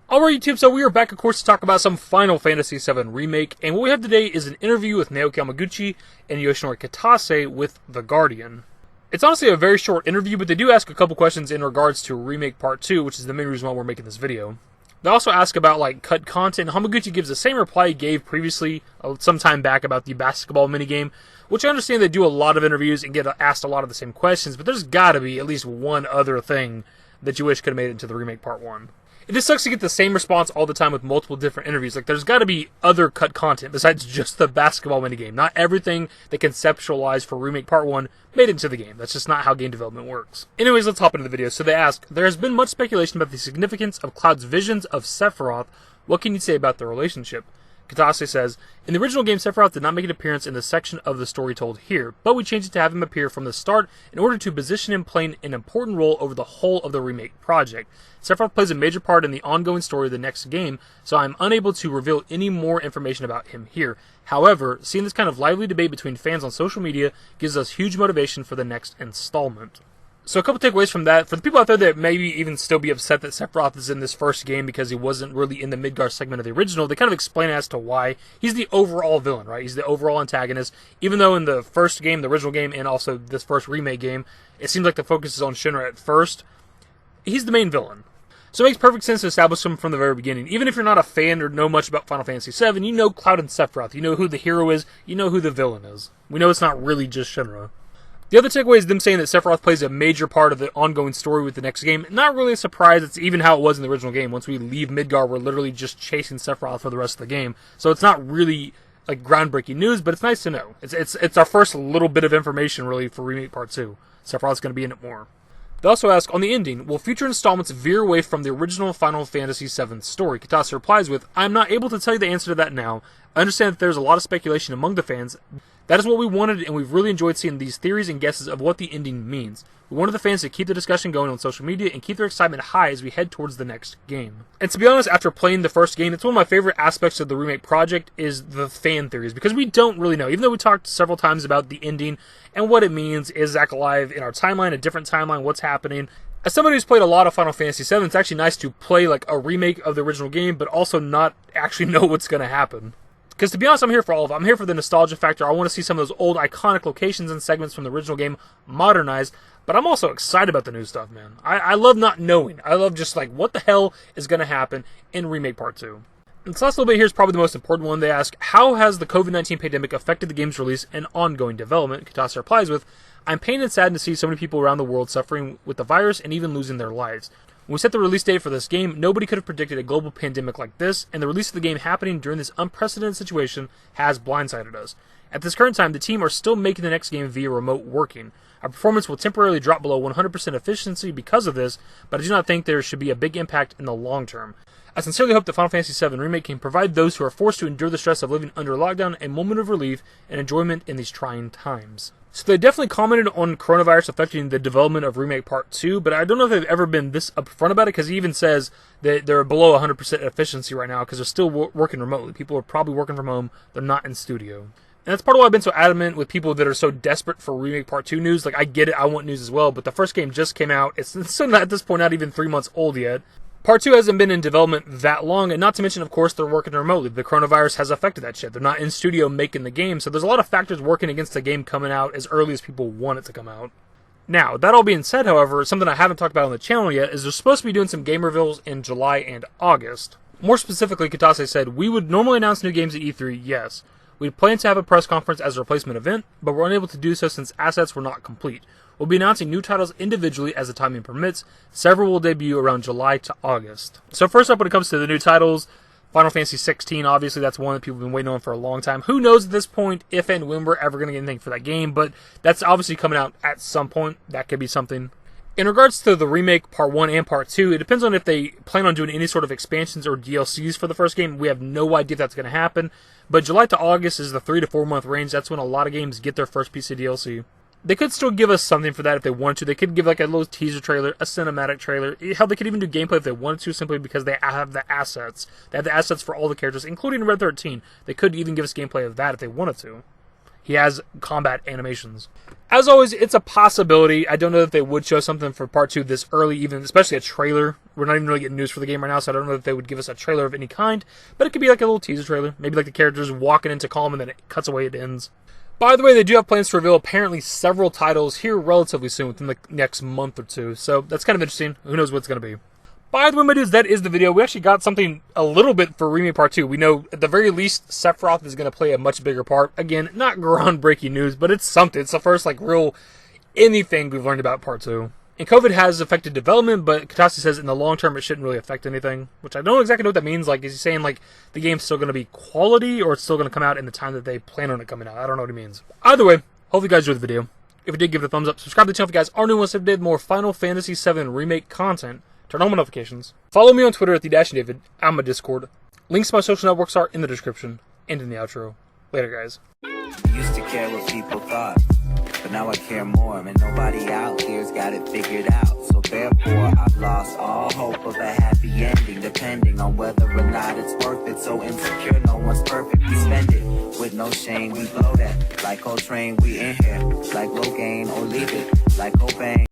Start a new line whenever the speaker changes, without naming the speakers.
Alright YouTube, so we are back of course to talk about some Final Fantasy VII Remake, and what we have today is an interview with Naoki Yamaguchi and Yoshinori Kitase with The Guardian. It's honestly a very short interview, but they do ask a couple questions in regards to Remake Part 2, which is the main reason why we're making this video. They also ask about cut content. Hamaguchi gives the same reply he gave previously some time back about the basketball minigame, which I understand they do a lot of interviews and get asked a lot of the same questions, but there's gotta be at least one other thing that you wish could have made it into the Remake Part 1. It just sucks to get the same response all the time with multiple different interviews. There's got to be other cut content besides just the basketball minigame. Not everything they conceptualized for Remake Part 1 made it into the game. That's just not how game development works. Anyways, let's hop into the video. So they ask, there has been much speculation about the significance of Cloud's visions of Sephiroth. What can you say about their relationship? Kitase says, in the original game, Sephiroth did not make an appearance in the section of the story told here, but we changed it to have him appear from the start in order to position him playing an important role over the whole of the remake project. Sephiroth plays a major part in the ongoing story of the next game, so I'm unable to reveal any more information about him here. However, seeing this kind of lively debate between fans on social media gives us huge motivation for the next installment. So a couple takeaways from that. For the people out there that maybe even still be upset that Sephiroth is in this first game because he wasn't really in the Midgar segment of the original, they kind of explain as to why. He's the overall villain, right? He's the overall antagonist. Even though in the first game, the original game, and also this first remake game, it seems like the focus is on Shinra at first, he's the main villain. So it makes perfect sense to establish him from the very beginning. Even if you're not a fan or know much about Final Fantasy VII, you know Cloud and Sephiroth. You know who the hero is. You know who the villain is. We know it's not really just Shinra. The other takeaway is them saying that Sephiroth plays a major part of the ongoing story with the next game. Not really a surprise. It's even how it was in the original game. Once we leave Midgar, we're literally just chasing Sephiroth for the rest of the game. So it's not really groundbreaking news, but it's nice to know. It's our first little bit of information really for Remake Part 2. Sephiroth's going to be in it more. They also ask, on the ending, will future installments veer away from the original Final Fantasy VII story? Kitase replies with, I'm not able to tell you the answer to that now. I understand that there's a lot of speculation among the fans. That is what we wanted, and we've really enjoyed seeing these theories and guesses of what the ending means. We wanted the fans to keep the discussion going on social media and keep their excitement high as we head towards the next game. And to be honest, after playing the first game, it's one of my favorite aspects of the remake project is the fan theories, because we don't really know. Even though we talked several times about the ending and what it means, is Zack alive in our timeline, a different timeline, what's happening. As somebody who's played a lot of Final Fantasy VII, it's actually nice to play a remake of the original game, but also not actually know what's going to happen. Because to be honest, I'm here for all of it. I'm here for the nostalgia factor. I want to see some of those old iconic locations and segments from the original game modernized. But I'm also excited about the new stuff, man. I love not knowing. I love just what the hell is going to happen in Remake Part 2. And this last little bit here is probably the most important one. They ask, how has the COVID-19 pandemic affected the game's release and ongoing development? Kitase replies with, I'm pained and saddened to see so many people around the world suffering with the virus and even losing their lives. When we set the release date for this game, nobody could have predicted a global pandemic like this, and the release of the game happening during this unprecedented situation has blindsided us. At this current time, the team are still making the next game via remote working. Our performance will temporarily drop below 100% efficiency because of this, but I do not think there should be a big impact in the long term. I sincerely hope that Final Fantasy VII Remake can provide those who are forced to endure the stress of living under lockdown a moment of relief and enjoyment in these trying times. So they definitely commented on coronavirus affecting the development of Remake Part 2, but I don't know if they've ever been this upfront about it, because he even says that they're below 100% efficiency right now because they're still working remotely. People are probably working from home. They're not in studio. And that's part of why I've been so adamant with people that are so desperate for Remake Part 2 news. I get it, I want news as well, but the first game just came out. It's still not, at this point, not even 3 months old yet. Part 2 hasn't been in development that long, and not to mention, of course, they're working remotely. The coronavirus has affected that shit. They're not in studio making the game, so there's a lot of factors working against the game coming out as early as people want it to come out. Now, that all being said, however, something I haven't talked about on the channel yet is they're supposed to be doing some game reveals in July and August. More specifically, Kitase said, we would normally announce new games at E3, yes. We'd plan to have a press conference as a replacement event, but we're unable to do so since assets were not complete. We'll be announcing new titles individually as the timing permits. Several will debut around July to August. So first up, when it comes to the new titles, Final Fantasy XVI, obviously that's one that people have been waiting on for a long time. Who knows at this point if and when we're ever going to get anything for that game, but that's obviously coming out at some point. That could be something. In regards to the remake Part 1 and Part 2, it depends on if they plan on doing any sort of expansions or DLCs for the first game. We have no idea if that's going to happen, but July to August is the 3 to 4 month range. That's when a lot of games get their first piece of DLC. They could still give us something for that if they wanted to. They could give a little teaser trailer, a cinematic trailer. Hell, they could even do gameplay if they wanted to, simply because they have the assets. They have the assets for all the characters, including Red 13. They could even give us gameplay of that if they wanted to. he has combat animations. As always, it's a possibility. I don't know if they would show something for part 2 this early, even especially a trailer. We're not even really getting news for the game right now, so I don't know if they would give us a trailer of any kind, but it could be like a little teaser trailer. Maybe like the characters walking into Calm and then it cuts away, it ends. By the way, they do have plans to reveal apparently several titles here relatively soon, within the next month or two, so that's kind of interesting. Who knows what it's going to be. By the way, my dudes, that is the video. We actually got something a little bit for Remake Part 2. We know, at the very least, Sephiroth is going to play a much bigger part. Again, not groundbreaking news, but it's something. It's the first, real anything we've learned about Part 2. And COVID has affected development, but Katase says in the long term it shouldn't really affect anything, which I don't exactly know what that means. Is he saying, the game's still going to be quality, or it's still going to come out in the time that they plan on it coming out? I don't know what he means. Either way, hopefully you guys enjoyed the video. If you did, give it a thumbs up. Subscribe to the channel if you guys are new ones. If you did more Final Fantasy VII Remake content, turn on my notifications. Follow me on Twitter at @dashingdavid. I'm my Discord. Links to my social networks are in the description and in the outro. Later, guys.
Used to care what people thought, but now I care more. And nobody out here's got it figured out. So therefore, I've lost all hope of a happy ending, depending on whether or not it's worth it. So insecure, no one's perfect. We spend it with no shame. We blow that like Coltrane. We in here like Rogaine, or leave it like Cobain.